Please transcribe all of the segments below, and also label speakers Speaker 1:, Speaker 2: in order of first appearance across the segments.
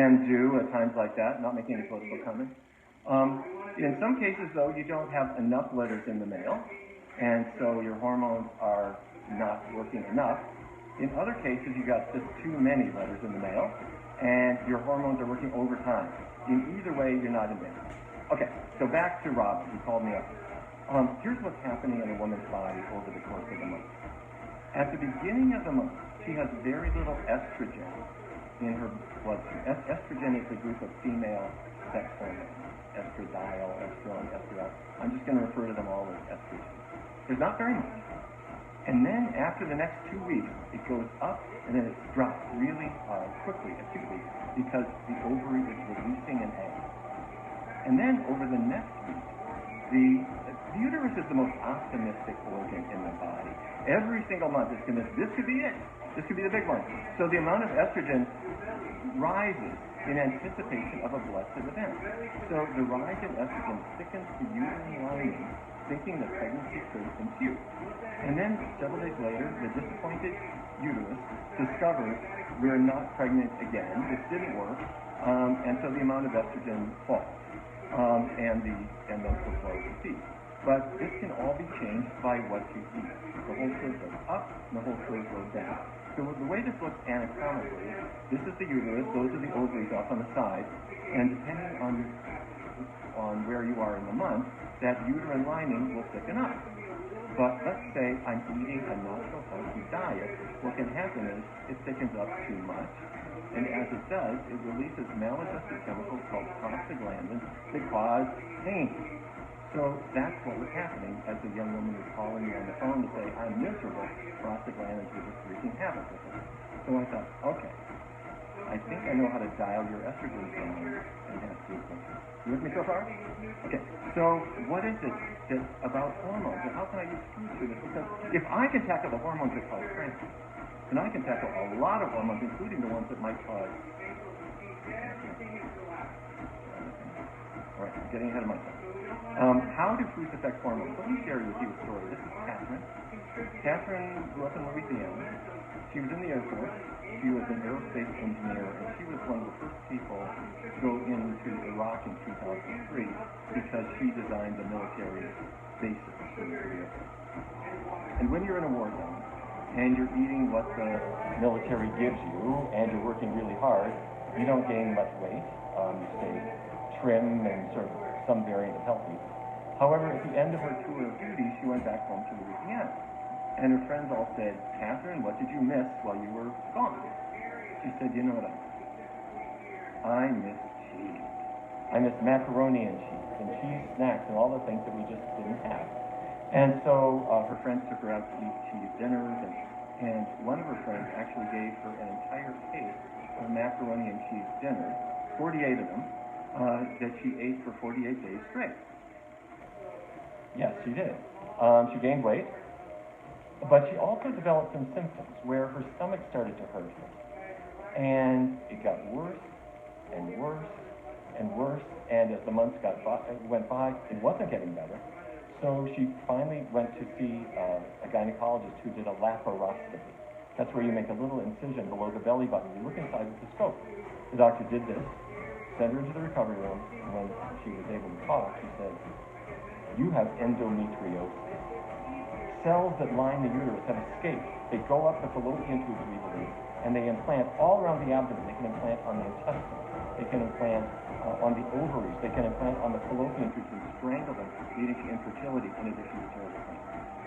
Speaker 1: and do at times like that, not making any political comments. In some cases, though, you don't have enough letters in the male, and so your hormones are not working enough. In other cases, you got just too many letters in the male, and your hormones are working overtime. In either way, you're not in balance. Okay, so back to Rob, who called me up. Here's what's happening in a woman's body over the course of the month. At the beginning of the month, she has very little estrogen in her bloodstream. Estrogen is a group of female sex hormones. Estradiol, estrone, estradiol. I'm just going to refer to them all as estrogen. There's not very much. And then after the next 2 weeks, it goes up and then it drops really quickly, acutely, because the ovary is releasing an egg. And then over the next week, the uterus is the most optimistic organ in the body. Every single month it's going to, this could be it. This could be the big one. So the amount of estrogen rises in anticipation of a blessed event. So the rise in estrogen thickens the uterine lining, thinking that pregnancy could ensue. And then several days later, the disappointed uterus discovers we're not pregnant again. This didn't work, and so the amount of estrogen falls, and menstrual flow recedes. But this can all be changed by what you eat. The whole curve goes up, and the whole curve goes down. So the way this looks anatomically, this is the uterus, those are the ovaries off on the side, and depending on where you are in the month, that uterine lining will thicken up. But let's say I'm eating a not-so-healthy diet, what can happen is it thickens up too much, and as it does, it releases maladjusted chemicals called prostaglandins that cause pain. So that's what was happening as the young woman was calling me on the phone to say, I'm miserable, prostaglandins were just wreaking havoc with her. So I thought, okay, I think I know how to dial your estrogen down and have glucose. You with me so far? Okay, so what is it about hormones, and how can I use food for this? Because if I can tackle the hormones that cause cancer, then I can tackle a lot of hormones, including the ones that might cause... All right, I'm getting ahead of myself. How do foods affect hormones? Let me share with you a story. This is Catherine. Catherine grew up in Louisiana. She was in the Air Force. She was an aerospace engineer, and she was one of the first people to go into Iraq in 2003 because she designed the military bases for the Air Force. And when you're in a war zone, and you're eating what the military gives you, and you're working really hard, you don't gain much weight. You stay trim and sort of some variant of healthy. However, at the end of her tour of duty, she went back home to Louisiana. And her friends all said, Catherine, what did you miss while you were gone? She said, you know what I missed? I missed cheese. I missed macaroni and cheese snacks and all the things that we just didn't have. And so her friends took her out to eat cheese dinners, and one of her friends actually gave her an entire case of macaroni and cheese dinners, 48 of them, that she ate for 48 days straight. Yes, she did. She gained weight, but she also developed some symptoms where her stomach started to hurt her. And it got worse and worse and worse, and as the months went by, it wasn't getting better. So she finally went to see a gynecologist who did a laparoscopy. That's where you make a little incision below the belly button. You look inside with the scope. The doctor did this, sent her into the recovery room, and when she was able to talk, she said, you have endometriosis. Cells that line the uterus have escaped. They go up the fallopian tubes, we believe, and they implant all around the abdomen. They can implant on the intestines. They can implant on the ovaries. They can implant on the fallopian tubes and strangle them, leading to infertility in addition to terrible pain.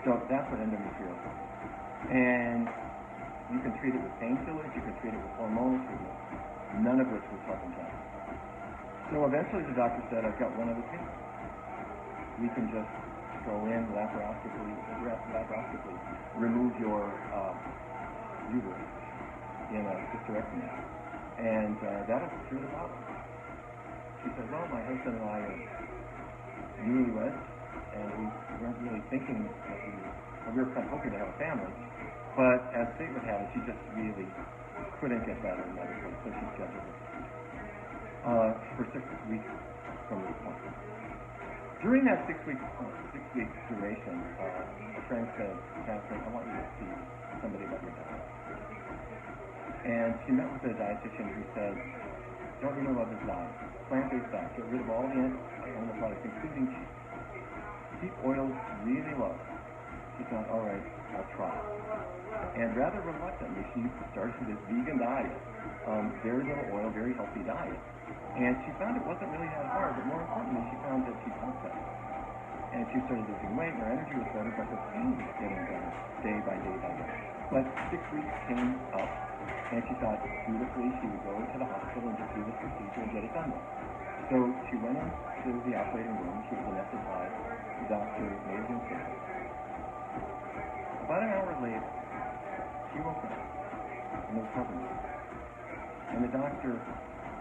Speaker 1: So that's what endometriosis is. And you can treat it with painkillers, you can treat it with hormonal treatment, none of which was helping cancer. So eventually the doctor said, I've got one other treatment. We can just go in laparoscopically, remove your uterus in a hysterectomy, and that'll cure the problem. She said, well, my husband and I are newlyweds, and we weren't really thinking that we were kind of hoping to have a family, but as fate would have it, she just really couldn't get better medically, so she scheduled it for 6 weeks from the appointment. During that 6 week duration, a friend said, Catherine, I want you to see somebody about your diet. And she met with a dietitian who said, don't you know about this diet? Plant-based diet. Get rid of all the animal products, including cheese. Keep oils really low. She thought, all right, I'll try. And rather reluctantly, she started this vegan diet. Very little oil, very healthy diet. And she found it wasn't really that hard, but more importantly, she found that she felt better. And she started losing weight, and her energy was better, but her pain was getting better day by day by day. But 6 weeks came up, and she thought, beautifully, she would go to the hospital and just do this procedure and get it done with. So she went into the operating room. She was anesthetized. The doctor made an incision. About an hour later, she woke up in the recovery room. And the doctor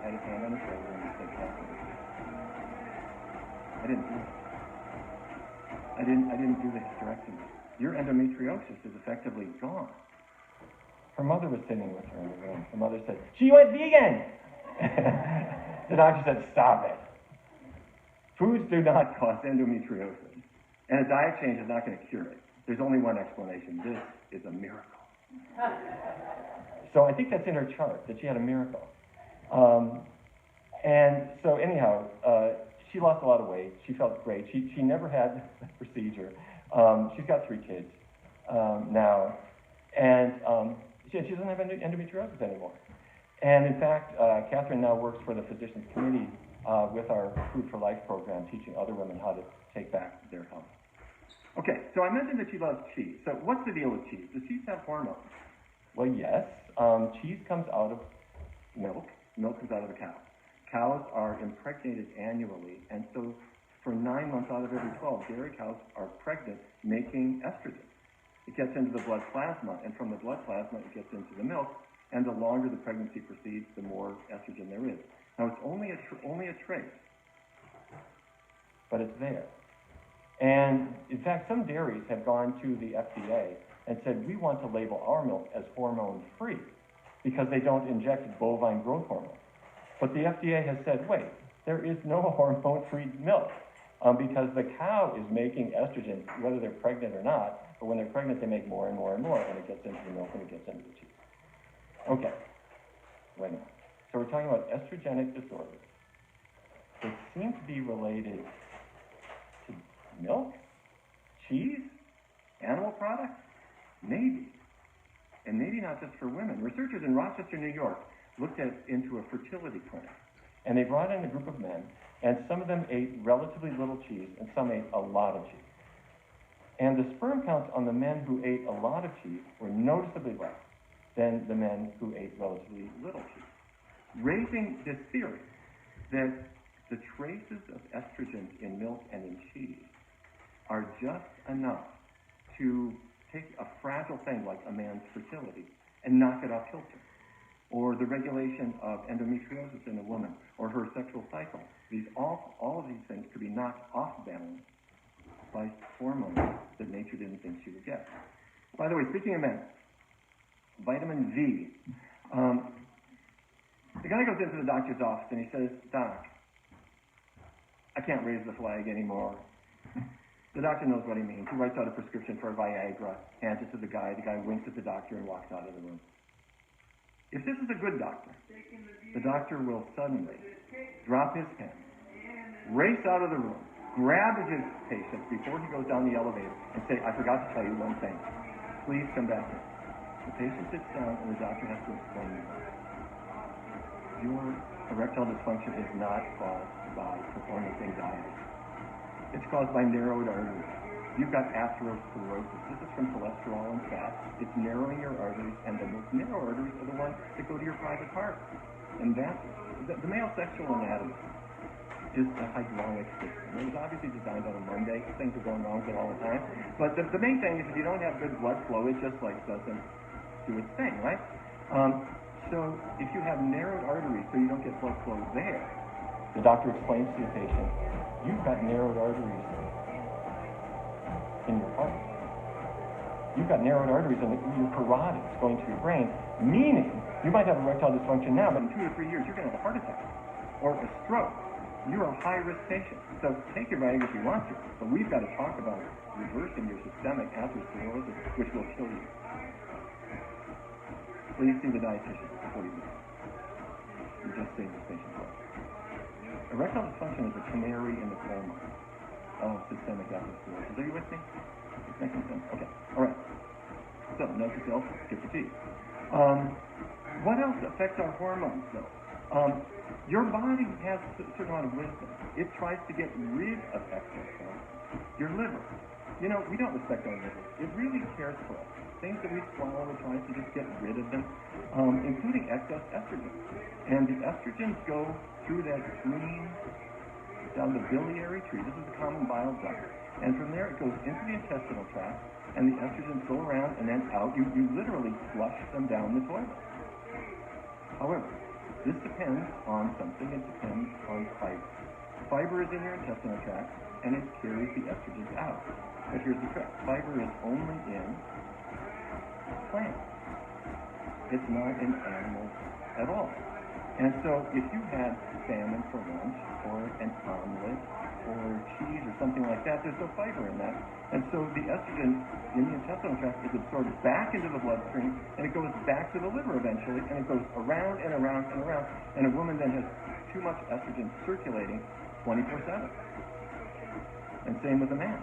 Speaker 1: had his hand on his shoulder and he said, Catherine, I didn't do it. I didn't do the hysterectomy. Your endometriosis is effectively gone. Her mother was sitting with her in the room. Her mother said, she went vegan! The doctor said, stop it. Foods do not cause endometriosis. And a diet change is not going to cure it. There's only one explanation. This is a miracle. So I think that's in her chart, that she had a miracle. And so anyhow, she lost a lot of weight. She felt great. She never had the procedure. She's got 3 kids now. And she doesn't have endometriosis anymore. And in fact, Catherine now works for the Physicians Committee with our Food for Life program, teaching other women how to take back their health. Okay, so I mentioned that she loves cheese. So what's the deal with cheese? Does cheese have hormones? Well, yes. Cheese comes out of milk. Milk comes out of a cow. Cows are impregnated annually, and so for 9 months out of every 12, dairy cows are pregnant, making estrogen. It gets into the blood plasma, and from the blood plasma, it gets into the milk, and the longer the pregnancy proceeds, the more estrogen there is. Now, it's only a trace, but it's there. And in fact, some dairies have gone to the FDA and said, we want to label our milk as hormone-free because they don't inject bovine growth hormone. But the FDA has said, wait, there is no hormone-free milk because the cow is making estrogen, whether they're pregnant or not, but when they're pregnant, they make more and more and more, and it gets into the milk and it gets into the cheese. Okay, wait a minute. So we're talking about estrogenic disorders. They seem to be related to milk, cheese, animal products? Maybe. And maybe not just for women. Researchers in Rochester, New York, looked into a fertility clinic. And they brought in a group of men, and some of them ate relatively little cheese, and some ate a lot of cheese. And the sperm counts on the men who ate a lot of cheese were noticeably less than the men who ate relatively little cheese, raising this theory that the traces of estrogens in milk and in cheese are just enough to take a fragile thing like a man's fertility and knock it off kilter, or the regulation of endometriosis in a woman, or her sexual cycle. All of these things could be knocked off balance by hormones that nature didn't think she would get. By the way, speaking of men, vitamin V. The guy goes into the doctor's office and he says, Doc, I can't raise the flag anymore. The doctor knows what he means. He writes out a prescription for Viagra, hands it to the guy. The guy winks at the doctor and walks out of the room. If this is a good doctor, the doctor will suddenly drop his pen, race out of the room, grab his patient before he goes down the elevator, and say, I forgot to tell you one thing. Please come back in. The patient sits down, and the doctor has to explain to him. Your erectile dysfunction is not caused by performance anxiety. It's caused by narrowed arteries. You've got atherosclerosis. This is from cholesterol and fat. It's narrowing your arteries, and the most narrow arteries are the ones that go to your private part. And that's the male sexual anatomy is a hydraulic system. It was obviously designed on a Monday. Things are going wrong with it all the time. But the main thing is if you don't have good blood flow, it just doesn't do its thing, right? So if you have narrowed arteries so you don't get blood flow there, the doctor explains to the patient, you've got narrowed arteries in your heart. You've got narrowed arteries in your carotids going to your brain, meaning you might have erectile dysfunction now, but in 2 to 3 years, you're going to have a heart attack or a stroke. You're a high-risk patient. So take your Viagra if you want to, but we've got to talk about reversing your systemic atherosclerosis, which will kill you. Please see the dietitian before you do. You just saved this patient's life. Erectile dysfunction is a canary in the coal mine of systemic atherosclerosis. Are you with me? It's making sense? Okay. All right. So, note to self, skip the tea. What else affects our hormones, though? Your body has a certain amount of wisdom. It tries to get rid of excess hormones. Your liver. You know, we don't respect our liver. It really cares for us. Things that we swallow, it tries to just get rid of them, including excess estrogen. And the estrogens go through that stream down the biliary tree. This is the common bile duct. And from there, it goes into the intestinal tract, and the estrogens go around and then out. You literally flush them down the toilet. However, this depends on something. It depends on fiber. Fiber is in your intestinal tract, and it carries the estrogens out. But here's the trick. Fiber is only in plants. It's not in animals at all. And so if you had salmon for lunch, or an omelet, or cheese, or something like that, there's no fiber in that. And so the estrogen in the intestinal tract is absorbed back into the bloodstream, and it goes back to the liver eventually, and it goes around and around and around. And a woman then has too much estrogen circulating 24/7. And same with a man.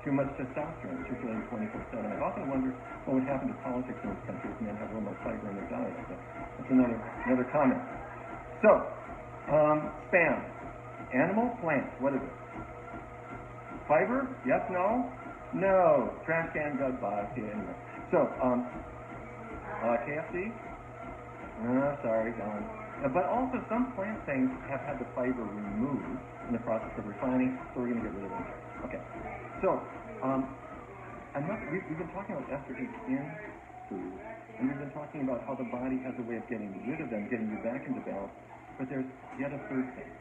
Speaker 1: Too much testosterone circulating 24/7. I've often wondered what would happen to politics in this country if men had a little more fiber in their diet. But that's another comment. So, spam. Animal, plant. What is it? Fiber? Yes, no? No. Trash can, gut, body. Okay, anyway. So, KFC? Sorry, gone. But also, some plant things have had the fiber removed in the process of refining, so we're going to get rid of them. Okay. So, we've been talking about estrogens in food, and we've been talking about how the body has a way of getting rid of them, getting you back into balance. But there's yet a third thing.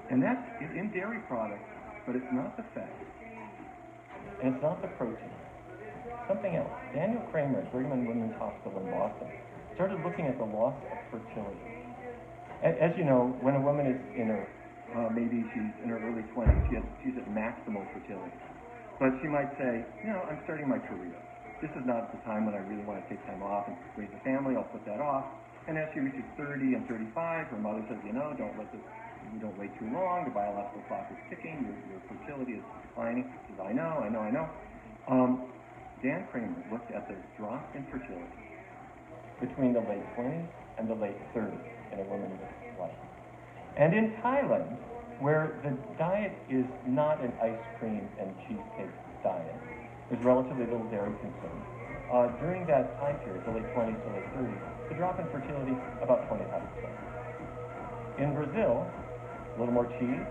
Speaker 1: And that's in dairy products, but it's not the fat. And it's not the protein. Something else. Daniel Kramer at Brigham and Women's Hospital in Boston started looking at the loss of fertility. As you know, when a woman is in her, maybe she's in her early 20s, she's at maximal fertility. But she might say, you know, I'm starting my career. This is not the time when I really want to take time off and raise a family. I'll put that off. And as she reaches 30 and 35, her mother says, you know, you don't wait too long. The biological clock is ticking. Your fertility is declining. She says, I know. Dan Kramer looked at the drop in fertility between the late 20s and the late 30s in a woman's life. And in Thailand, where the diet is not an ice cream and cheesecake diet, there's relatively little dairy consumed. During that time period, the late 20s to late 30s, the drop in fertility about 25%. In Brazil, a little more cheese,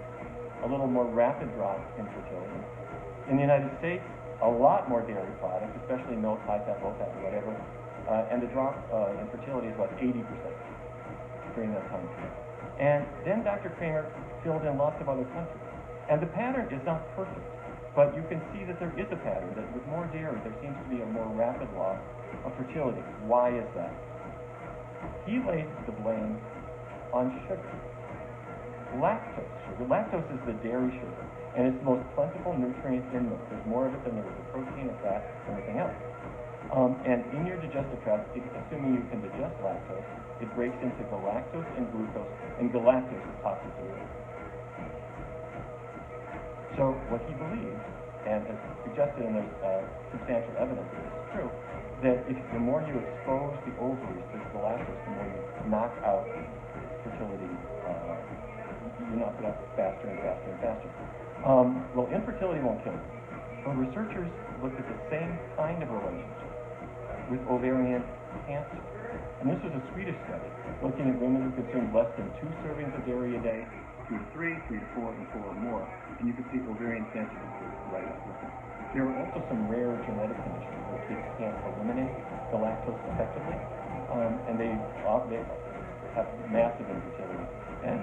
Speaker 1: a little more rapid drop in fertility. In the United States, a lot more dairy products, especially milk, high fat, low fat, or whatever, and the drop in fertility is about 80% during that time period. And then Dr. Kramer filled in lots of other countries. And the pattern is not perfect, but you can see that there is a pattern, that with more dairy, there seems to be a more rapid loss of fertility. Why is that? He laid the blame on sugar. Lactose sugar. Lactose is the dairy sugar, and it's the most plentiful nutrient in milk. There's more of it than there is of protein or fat or anything else. And in your digestive tract, assuming you can digest lactose, it breaks into galactose and glucose, and galactose is toxic to you. So what he believes, and has suggested, and there's substantial evidence that this is true, that the more you expose the ovaries to galactose, the more you knock out fertility, you knock it out faster and faster and faster. Well, infertility won't kill you. So researchers looked at the same kind of relationship with ovarian cancer. And this was a Swedish study looking at women who consumed less than 2 servings of dairy a day, 2 to 3, 3 to 4, and 4 or more. And you can see ovarian cancer right up with it. There are also some rare genetic conditions where kids can't eliminate the lactose effectively, and they have massive infertility and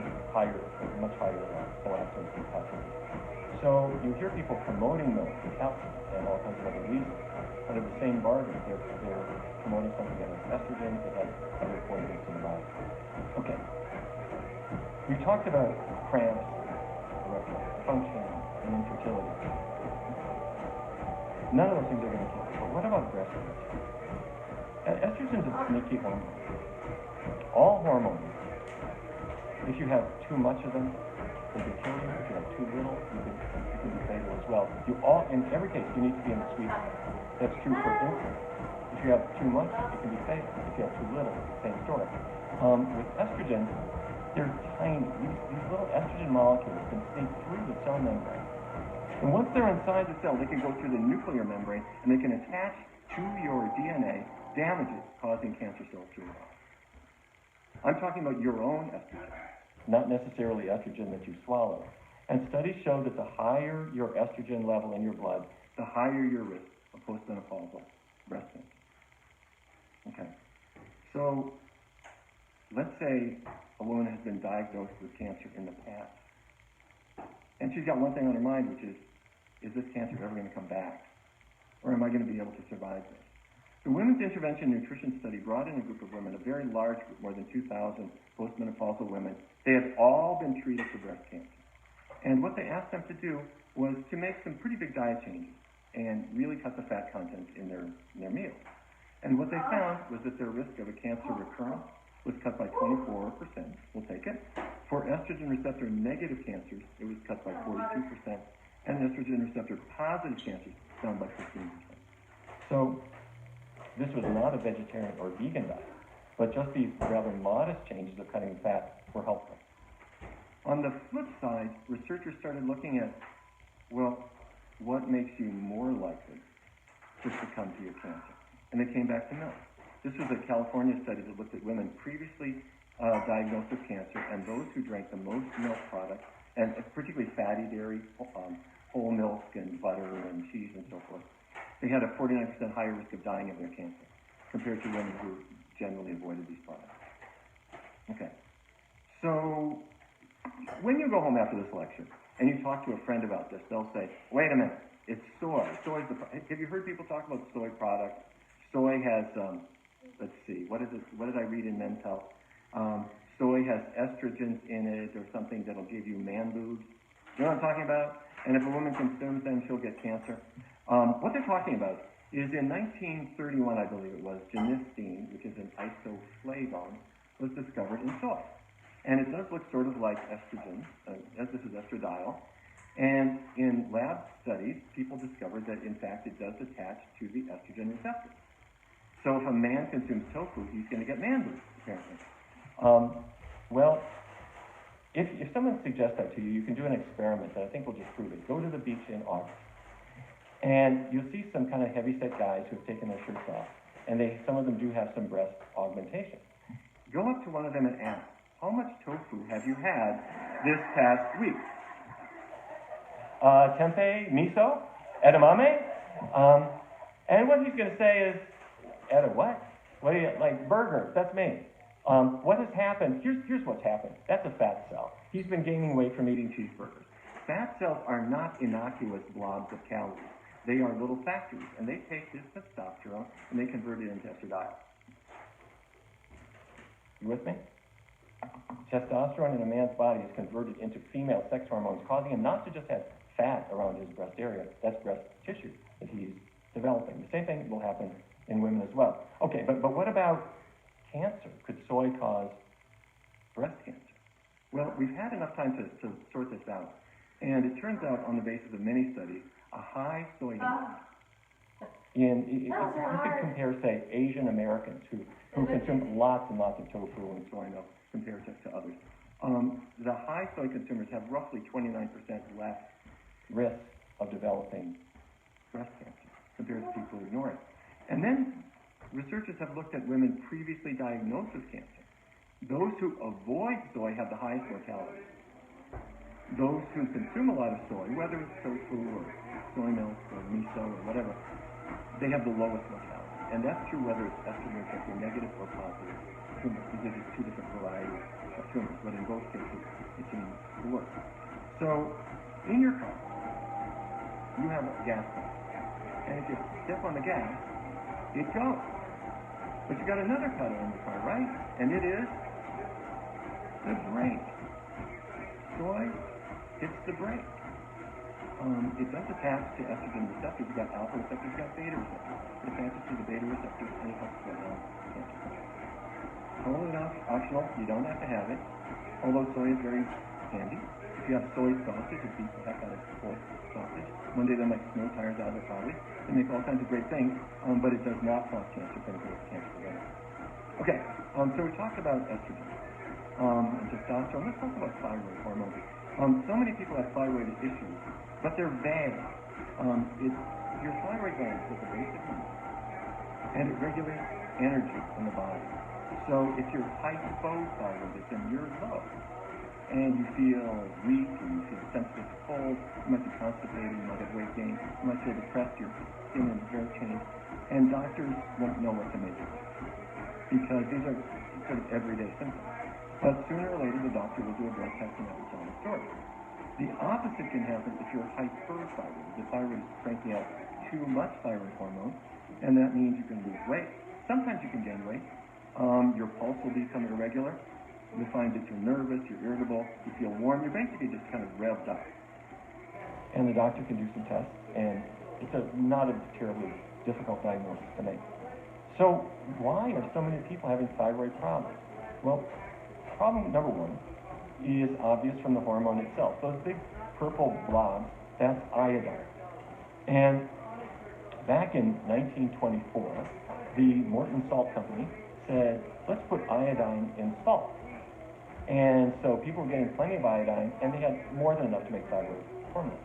Speaker 1: much higher galactose toxicity. So you hear people promoting milk for calcium and all kinds of other reasons. Under the same bargain, they're promoting something that has estrogen, that has other poisons in the body. Okay. We talked about cramps, erectile dysfunction, and infertility. None of those things are going to kill us. But what about breast cancer? Estrogen is a sneaky hormone. All hormones If you have too much of them, they can kill you. If you have too little, it can be fatal as well. In every case, you need to be in the sweet spot. That's true for insulin. If you have too much, it can be fatal. If you have too little, same story. With estrogen, they're tiny. These little estrogen molecules can sneak through the cell membrane. And once they're inside the cell, they can go through the nuclear membrane, and they can attach to your DNA, damage it, causing cancer cells to evolve. I'm talking about your own estrogen, not necessarily estrogen that you swallow. And studies show that the higher your estrogen level in your blood, the higher your risk of postmenopausal breast cancer. Okay. So let's say a woman has been diagnosed with cancer in the past. And she's got one thing on her mind, which is this cancer ever going to come back? Or am I going to be able to survive this? The Women's Intervention Nutrition Study brought in a group of women, a very large group, more than 2,000 postmenopausal women. They had all been treated for breast cancer. And what they asked them to do was to make some pretty big diet changes and really cut the fat content in their meals. And what they found was that their risk of a cancer recurrence was cut by 24%. We'll take it. For estrogen receptor negative cancers, it was cut by 42%. And estrogen receptor positive cancers, down by 15%. So this was not a vegetarian or vegan diet, but just these rather modest changes of cutting fat were helpful. On the flip side, researchers started looking at, well, what makes you more likely to succumb to your cancer? And they came back to milk. This was a California study that looked at women previously diagnosed with cancer and those who drank the most milk products, and particularly fatty dairy, whole milk and butter and cheese and so forth. They had a 49% higher risk of dying of their cancer compared to women who generally avoided these products. Okay. So when you go home after this lecture and you talk to a friend about this, they'll say, wait a minute, it's soy. Have you heard people talk about soy products? Soy has, let's see, what did I read in Men's Health? Soy has estrogens in it or something that'll give you man boobs. You know what I'm talking about? And if a woman consumes them, she'll get cancer. What they're talking about is in 1931, I believe it was, genistein, which is an isoflavone, was discovered in soy. And it does look sort of like estrogen, as this is estradiol. And in lab studies, people discovered that, in fact, it does attach to the estrogen receptor. So if a man consumes tofu, he's going to get man boobs, apparently. Well, if someone suggests that to you, you can do an experiment that I think will just prove it. Go to the beach in August, and you'll see some kind of heavy-set guys who have taken their shirts off, and some of them do have some breast augmentation. Go up to one of them and ask, how much tofu have you had this past week? Tempeh, miso, edamame? And what he's going to say is, Eda what? What do you, like, burgers, that's me. What has happened, here's what's happened. That's a fat cell. He's been gaining weight from eating cheeseburgers. Fat cells are not innocuous blobs of calories. They are little factories, and they take this testosterone and they convert it into estradiol. You with me? Testosterone in a man's body is converted into female sex hormones, causing him not to just have fat around his breast area. That's breast tissue that he's developing. The same thing will happen in women as well. Okay, but what about cancer? Could soy cause breast cancer? Well, we've had enough time to sort this out. And it turns out, on the basis of many studies, a high soy intake. You could compare, say, Asian Americans who consume lots and lots of tofu and soy milk compared to others. The high soy consumers have roughly 29% less risk of developing breast cancer compared to people who ignore it. And then researchers have looked at women previously diagnosed with cancer. Those who avoid soy have the highest mortality. Those who consume a lot of soy, whether it's tofu or soy milk or miso or whatever, they have the lowest mortality. And that's true whether it's estrogen receptor negative or positive tumors, because there's two different varieties of tumors, but in both cases, it seems to work. So, in your car, you have a gas pump. And if you step on the gas, it goes. But you got another pedal in the car, right? And it is the brake. Soy hits the brake. It does attach to estrogen receptors. You've got alpha receptors, you've got beta receptors. It attaches to the beta receptors and it helps slow down cancer. Totally optional. You don't have to have it. although soy is very handy. If you have soy sausage, it beats the heck out of soy sausage. One day they'll make snow tires out of it probably. They make all kinds of great things, but it does not cause cancer, cancer prevention. Okay, so we talked about estrogen and testosterone. Let's talk about thyroid hormones. So many people have thyroid issues, but they're vague. Your thyroid gland is the basic need, and it regulates energy in the body. So if you're hypothyroidism, you're low, and you feel weak, and you feel sensitive to cold, you might be constipated, you might have weight gain, you might feel depressed, your skin and hair change, and doctors won't know what to make of it, because these are sort of everyday symptoms. But sooner or later, the doctor will do a blood test and that will tell the story. The opposite can happen if you're hyperthyroid. The thyroid is cranking out too much thyroid hormone, and that means you can lose weight. Sometimes you can gain weight. Your pulse will become irregular. You'll find that you're nervous, you're irritable, you feel warm. You're basically just kind of revved up. And the doctor can do some tests, and it's not a terribly difficult diagnosis to make. So why are so many people having thyroid problems? Well, problem number one is obvious from the hormone itself. Those big purple blobs, that's iodine. And back in 1924, the Morton Salt Company said, let's put iodine in salt. And so people were getting plenty of iodine, and they had more than enough to make thyroid hormone.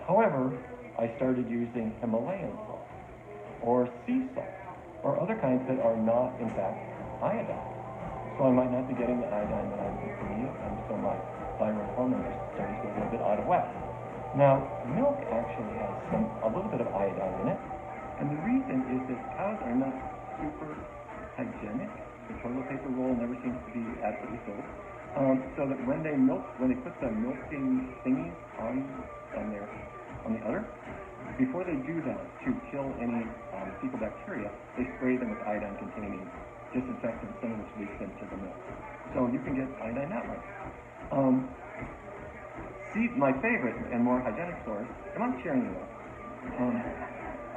Speaker 1: However, I started using Himalayan salt, or sea salt, or other kinds that are not, in fact, iodine. So I might not be getting the iodine that I need, and so my thyroid hormone is starting to go a little bit out of whack. Now, milk actually has a little bit of iodine in it, and the reason is that cows are not super hygienic. The toilet paper roll never seems to be adequately filled. So that when they put the milking thingies on the udder, before they do that to kill any fecal bacteria, they spray them with iodine-containing disinfectant, some of which leaks into the milk. So you can get iodine that way. My favorite and more hygienic source, and I'm sharing it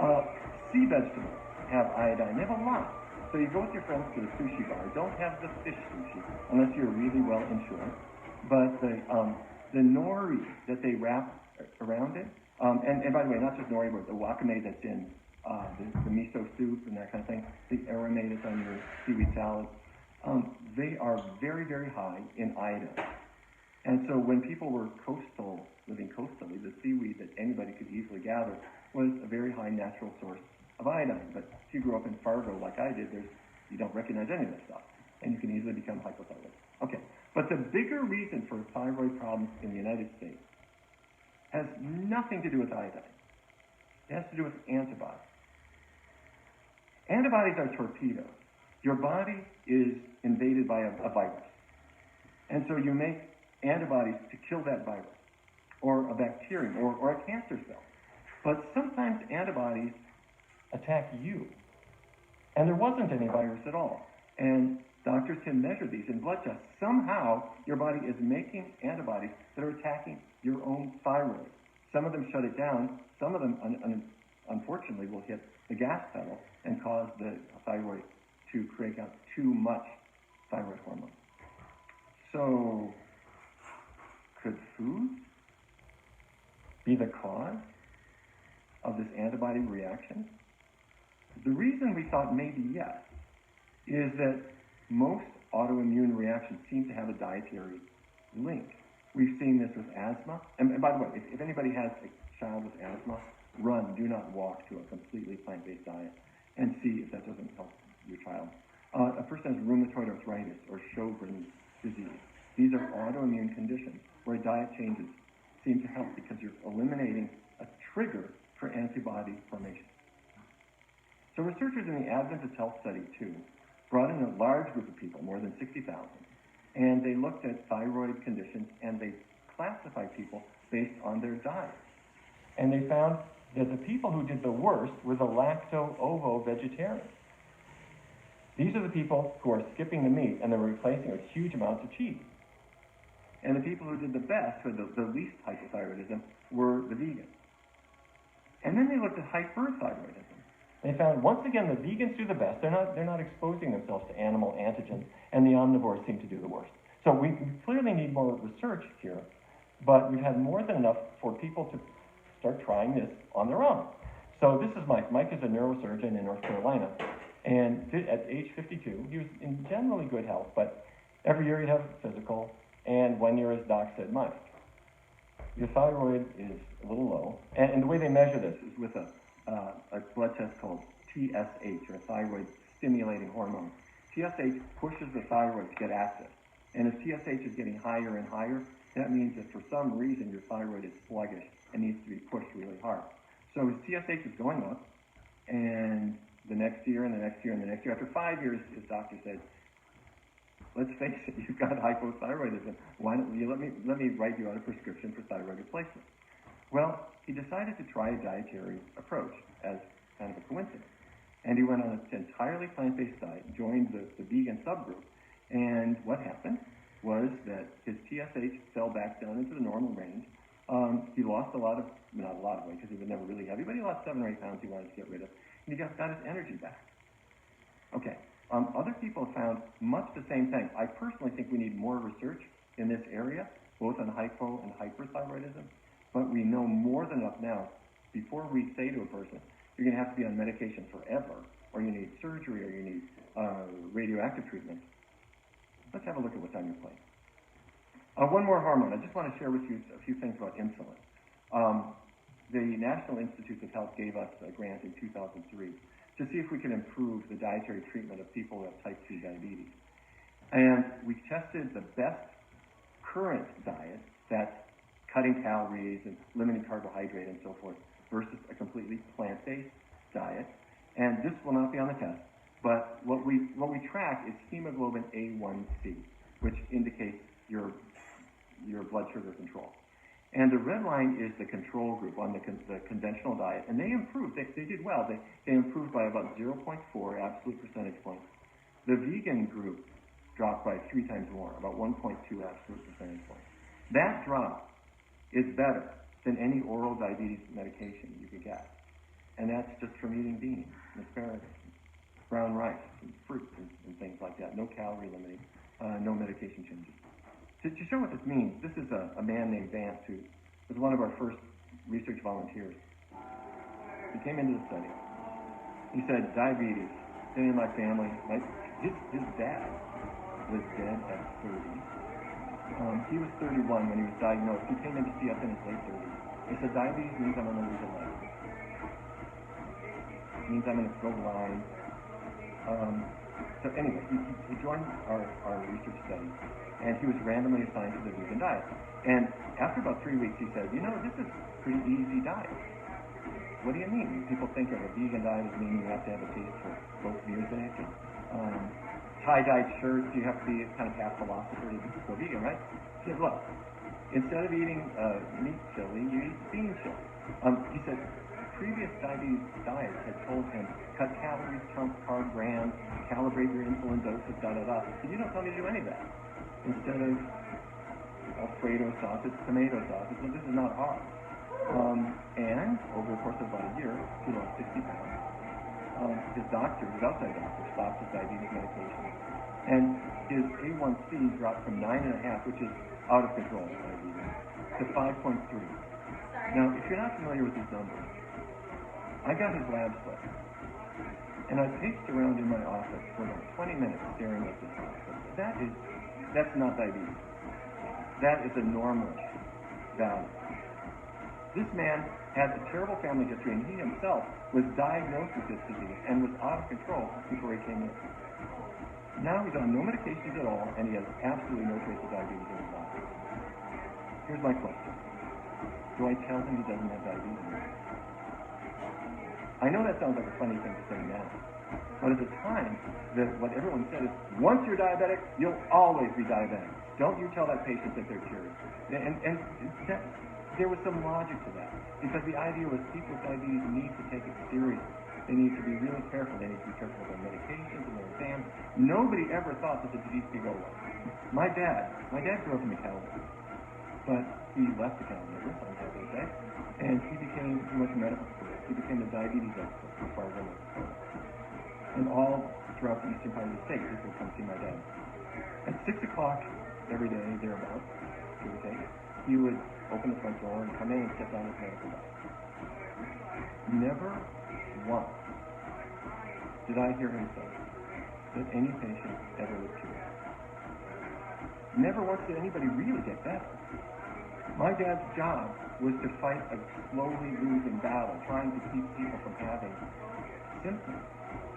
Speaker 1: up, sea vegetables have iodine. They have a lot. So you go with your friends to the sushi bar. Don't have the fish sushi unless you're really well insured. But the nori that they wrap around it, and by the way, not just nori, but the wakame that's in the miso soup and that kind of thing, the aramate that's on your seaweed salad, they are very, very high in iodine. And so when people were living coastally, the seaweed that anybody could easily gather was a very high natural source of iodine. But if you grew up in Fargo like I did, you don't recognize any of this stuff, and you can easily become hypothyroid. Okay, but the bigger reason for thyroid problems in the United States has nothing to do with iodine. It has to do with antibodies. Antibodies are torpedoes. Your body is invaded by a virus. And so you make antibodies to kill that virus, or a bacterium, or a cancer cell. But sometimes antibodies attack you. And there wasn't any virus at all. And doctors can measure these in blood tests. Somehow, your body is making antibodies that are attacking your own thyroid. Some of them shut it down. Some of them, unfortunately, will hit the gas pedal and cause the thyroid to crank out too much thyroid hormone. So, could food be the cause of this antibody reaction? The reason we thought maybe yes is that most autoimmune reactions seem to have a dietary link. We've seen this with asthma. And by the way, if anybody has a child with asthma, do not walk to a completely plant-based diet and see if that doesn't help your child. A person has rheumatoid arthritis or Sjogren's disease. These are autoimmune conditions where diet changes seem to help because you're eliminating a trigger for antibody formation. So researchers in the Adventist Health Study 2 brought in a large group of people, more than 60,000, and they looked at thyroid conditions and they classified people based on their diet. And they found that the people who did the worst were the lacto-ovo vegetarians. These are the people who are skipping the meat and they're replacing it with huge amounts of cheese. And the people who did the best, or the least hypothyroidism, were the vegans. And then they looked at hyperthyroidism. They found, once again, the vegans do the best. They're not exposing themselves to animal antigens, and the omnivores seem to do the worst. So we clearly need more research here, but we've had more than enough for people to start trying this on their own. So this is Mike. Mike is a neurosurgeon in North Carolina, and at age 52, he was in generally good health, but every year he'd have a physical, and 1 year his doc said, Mike, your thyroid is a little low, and the way they measure this is with a blood test called TSH, or thyroid stimulating hormone. TSH pushes the thyroid to get active, and if TSH is getting higher and higher, that means that for some reason your thyroid is sluggish and needs to be pushed really hard. So his TSH is going up, and the next year and the next year and the next year, after 5 years, his doctor said, let's face it, you've got hypothyroidism. Why don't you let me write you out a prescription for thyroid replacement? Well, he decided to try a dietary approach as kind of a coincidence. And he went on an entirely plant-based diet, joined the vegan subgroup, and what happened was that his TSH fell back down into the normal range. He lost not a lot of weight, because he was never really heavy, but he lost 7 or 8 pounds he wanted to get rid of, and he got his energy back. Okay. Other people have found much the same thing. I personally think we need more research in this area, both on hypo and hyperthyroidism, but we know more than enough now before we say to a person, you're going to have to be on medication forever, or you need surgery, or you need radioactive treatment. Let's have a look at what's on your plate. One more hormone. I just want to share with you a few things about insulin. The National Institutes of Health gave us a grant in 2003 to see if we could improve the dietary treatment of people who have type 2 diabetes. And we tested the best current diet, that's cutting calories and limiting carbohydrate and so forth, versus a completely plant-based diet. And this will not be on the test, but what we track is hemoglobin A1C, which indicates your blood sugar control. And the red line is the control group on the conventional diet, and they improved. They did well. They improved by about 0.4 absolute percentage points. The vegan group dropped by 3 times more, about 1.2 absolute percentage points. That drop is better than any oral diabetes medication you could get. And that's just from eating beans and asparagus, and brown rice, and fruit, and things like that. No calorie limiting, no medication changes. To show what this means, this is a man named Vance who was one of our first research volunteers. He came into the study. He said, diabetes, any of my family, his dad was dead at 30. He was 31 when he was diagnosed. He came in to see us in his late 30s. He said, diabetes means I'm going to lose a leg. It means I'm going to go blind. So anyway, he joined our research study, and he was randomly assigned to the vegan diet. And after about 3 weeks, he said, this is a pretty easy diet. What do you mean? People think of a vegan diet as meaning you have to have a taste for folk music and tie-dyed shirts. You have to be kind of half philosopher to go vegan, right? He said, look, instead of eating meat chili, you eat bean chili. He said, previous diabetes diets had told him, cut calories, count carb grams, calibrate your insulin doses, da-da-da. He said, you don't tell me to do any of that. Instead of Alfredo sauce, it's tomato sauce. He said, this is not hard. And over the course of about a year, he lost 60 pounds. His outside doctor, stopped his diabetes medication. And his A1C dropped from 9.5, which is out of control diabetes, to 5.3. Now, if you're not familiar with these numbers, I got his lab slip, and I paced around in my office for about 20 minutes staring at this lab slip. That's not diabetes. That is a normal value. This man had a terrible family history, and he himself was diagnosed with this disease and was out of control before he came in. Now he's on no medications at all, and he has absolutely no trace of diabetes in his body. Here's my question. Do I tell him he doesn't have diabetes? I know that sounds like a funny thing to say now, but at the time, what everyone said is, once you're diabetic, you'll always be diabetic. Don't you tell that patient that they're cured. And there was some logic to that, because the idea was people with diabetes need to take it seriously. They need to be really careful. They need to be careful with their medications and their exams. Nobody ever thought that the disease could go away. My dad grew up in the California, but he left the California, I'm happy to say, and he went to medical school. He became a diabetes expert as far as I know. And all throughout the eastern part of the state, people would come see my dad. At 6 o'clock every day, thereabouts, give or take, he would open the front door and come in and sit down his medical bag. Never once did I hear him say that any patient ever was cured. Never once did anybody really get better. My dad's job was to fight a slowly losing battle, trying to keep people from having symptoms,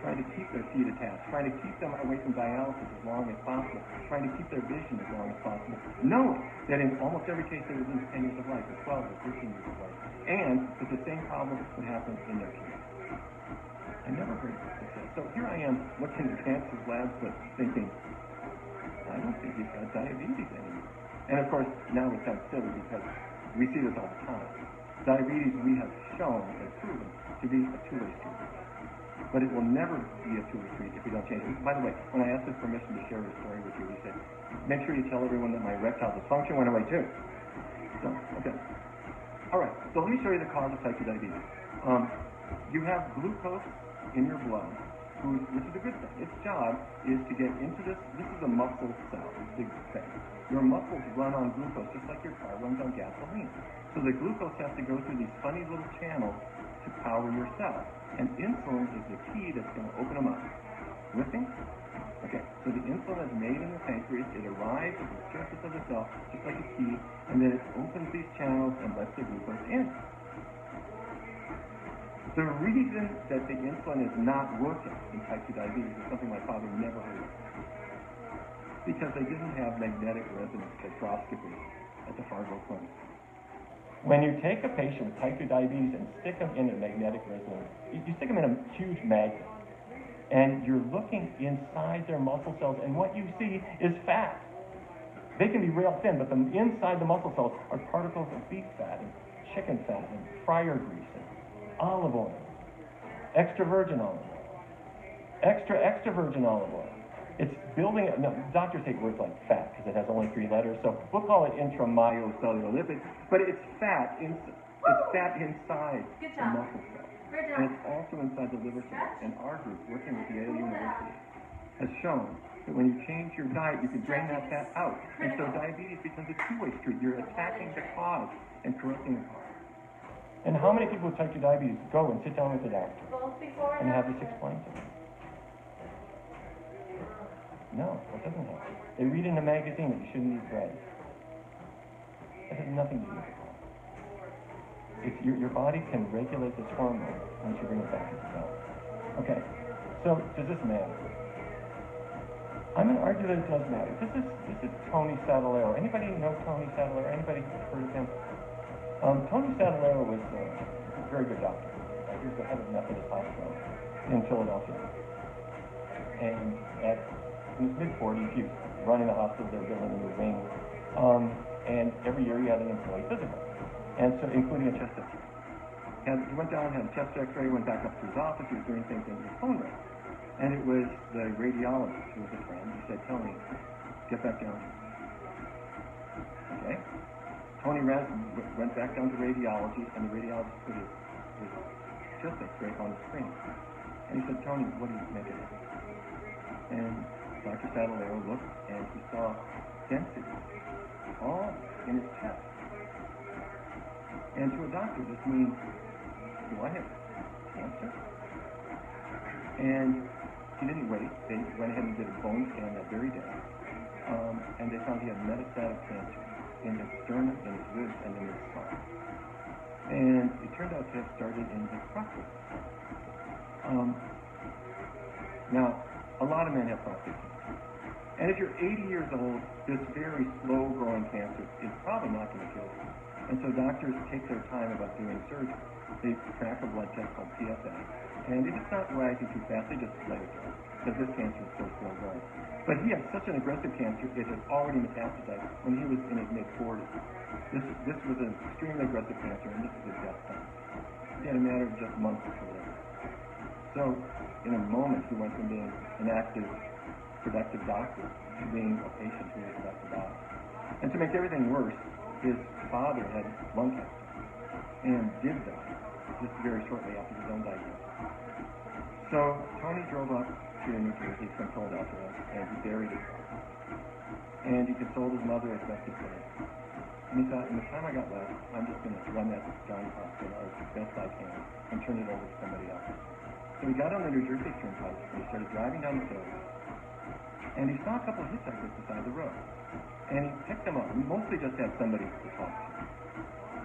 Speaker 1: trying to keep their feet attached, trying to keep them away from dialysis as long as possible, trying to keep their vision as long as possible, knowing that in almost every case they would lose 10 years of life, or 12 or 13 years of life, and that the same problem would happen in their kids. I never heard this said. So here I am looking at Francis' labs, but thinking, I don't think he's got diabetes anymore. And of course, now it sounds silly because we see this all the time. Diabetes we have shown and proven to be a two-way street. But it will never be a two-way street if we don't change it. By the way, when I asked his permission to share his story with you, he said, make sure you tell everyone that my erectile dysfunction went away too. So, okay. All right, so let me show you the cause of type 2 diabetes. You have glucose in your blood, which is a good thing. Its job is to get into this is a muscle cell, this big thing. Your muscles run on glucose just like your car runs on gasoline. So the glucose has to go through these funny little channels to power your cells. And insulin is the key that's going to open them up. With me? Okay, so the insulin is made in the pancreas, it arrives at the surface of the cell, just like a key, and then it opens these channels and lets the glucose in. The reason that the insulin is not working in type 2 diabetes is something my father never heard of. Because they didn't have magnetic resonance spectroscopy at the Fargo Clinic. When you take a patient with type 2 diabetes and stick them in a magnetic resonance, you stick them in a huge magnet, and you're looking inside their muscle cells, and what you see is fat. They can be real thin, but inside the muscle cells are particles of beef fat and chicken fat and fryer grease and olive oil, extra virgin olive oil, extra virgin olive oil. It's building, no, doctors take words like fat because it has only 3 letters, so we'll call it intramyocellular lipid, but it's fat, it's fat inside the muscle cell. And it's also inside the liver cells. And our group, working with Yale University, has shown that when you change your diet, you can drain that fat out. And so diabetes becomes a two-way street. You're attacking the cause and correcting the cause. And how many people with type 2 diabetes go and sit down with the doctor and have this explained to them? No, that doesn't happen. They read in a magazine that you shouldn't eat bread. That has nothing to do with it. Your body can regulate this hormone once you bring it back into balance. Okay, so does this matter? I'm going to argue that it does matter. This is Tony Sadalero. Anybody know Tony Sadalero? Anybody heard of him? Tony Sadalero was a very good doctor. He was the head of Methodist Hospital in Philadelphia. And in his mid-40s, he was running the hospital. They were building a new wing. And every year he had an employee physical, and so including a chest x-ray. And he went down, had a chest x-ray, went back up to his office. He was doing things, and his phone rang. And it was the radiologist who was a friend. He said, Tony, get back down here. Okay. Tony went back down to radiology, and the radiologist put his chest x-ray on the screen. And he said, Tony, what do you make of it? And Dr. Sadalero looked, and he saw density all in his chest. And to a doctor, this means, do I have cancer? And he didn't wait. They went ahead and did a bone scan that very day. And they found he had metastatic cancer in his sternum, in his ribs, and in his spine. And it turned out to have started in his prostate. Now, a lot of men have prostate cancer. And if you're 80 years old, this very slow-growing cancer is probably not going to kill you. And so doctors take their time about doing surgery. They track a blood test called PSA. And if it's not rising too fast, they just let it go, because this cancer is so slow-growing. But he had such an aggressive cancer, it had already metastasized when he was in his mid-40s. This was an extremely aggressive cancer, and this was a death sentence. He had a matter of just months to live. So, in a moment, he went from being an active, productive doctor to being a patient who was about to die. And to make everything worse, his father had lung cancer and did die just very shortly after his own diagnosis. So Tony drove up to New Jersey from Philadelphia, and he buried his father. and he consoled his mother as best he could. And he thought, in the time I got left, I'm just going to run that giant hospital as best I can and turn it over to somebody else. So he got on the New Jersey Turnpike and he started driving down the hill, and he saw a couple of hitchhikers beside the road. And he picked them up. He mostly just had somebody to talk to.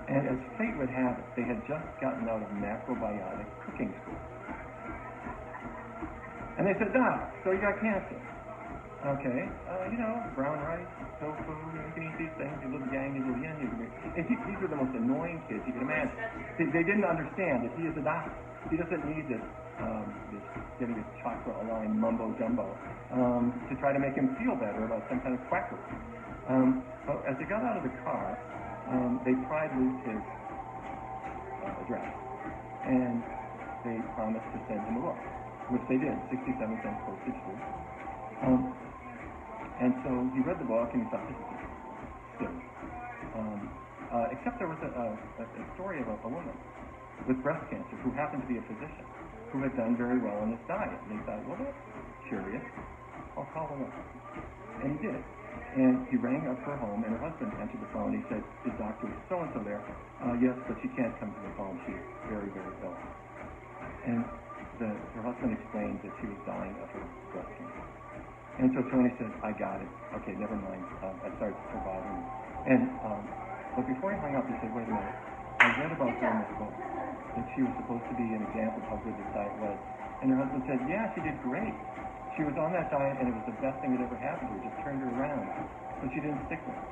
Speaker 1: And as fate would have it, they had just gotten out of macrobiotic cooking school. And they said, Doc, so you got cancer. Okay, brown rice, tofu, you can eat these things, you little yang, you little yin, and these were the most annoying kids you could imagine. They didn't understand that he is a doctor. He doesn't need this getting his chakra-aligned mumbo-jumbo to try to make him feel better about some kind of quackery. But as they got out of the car, they pried loose his address, and they promised to send him a book, which they did, 67 cents postage fee. And so he read the book and he thought, this is silly. Except there was a story of a woman with breast cancer who happened to be a physician who had done very well on this diet. And he thought, well, that's curious. I'll call them up. And he did. And he rang up her home, and her husband answered the phone. He said, is Dr. So-and-so there? Yes, but she can't come to the phone. She's very, very ill. And her husband explained that she was dying of her breast cancer. And so Tony said, I got it. Okay, never mind. I started surviving. And but before he hung up, he said, wait a minute. I read about her in this book, that she was supposed to be an example of how good this diet was. And her husband said, yeah, she did great. She was on that diet, and it was the best thing that ever happened to her. It just turned her around. But she didn't stick with it.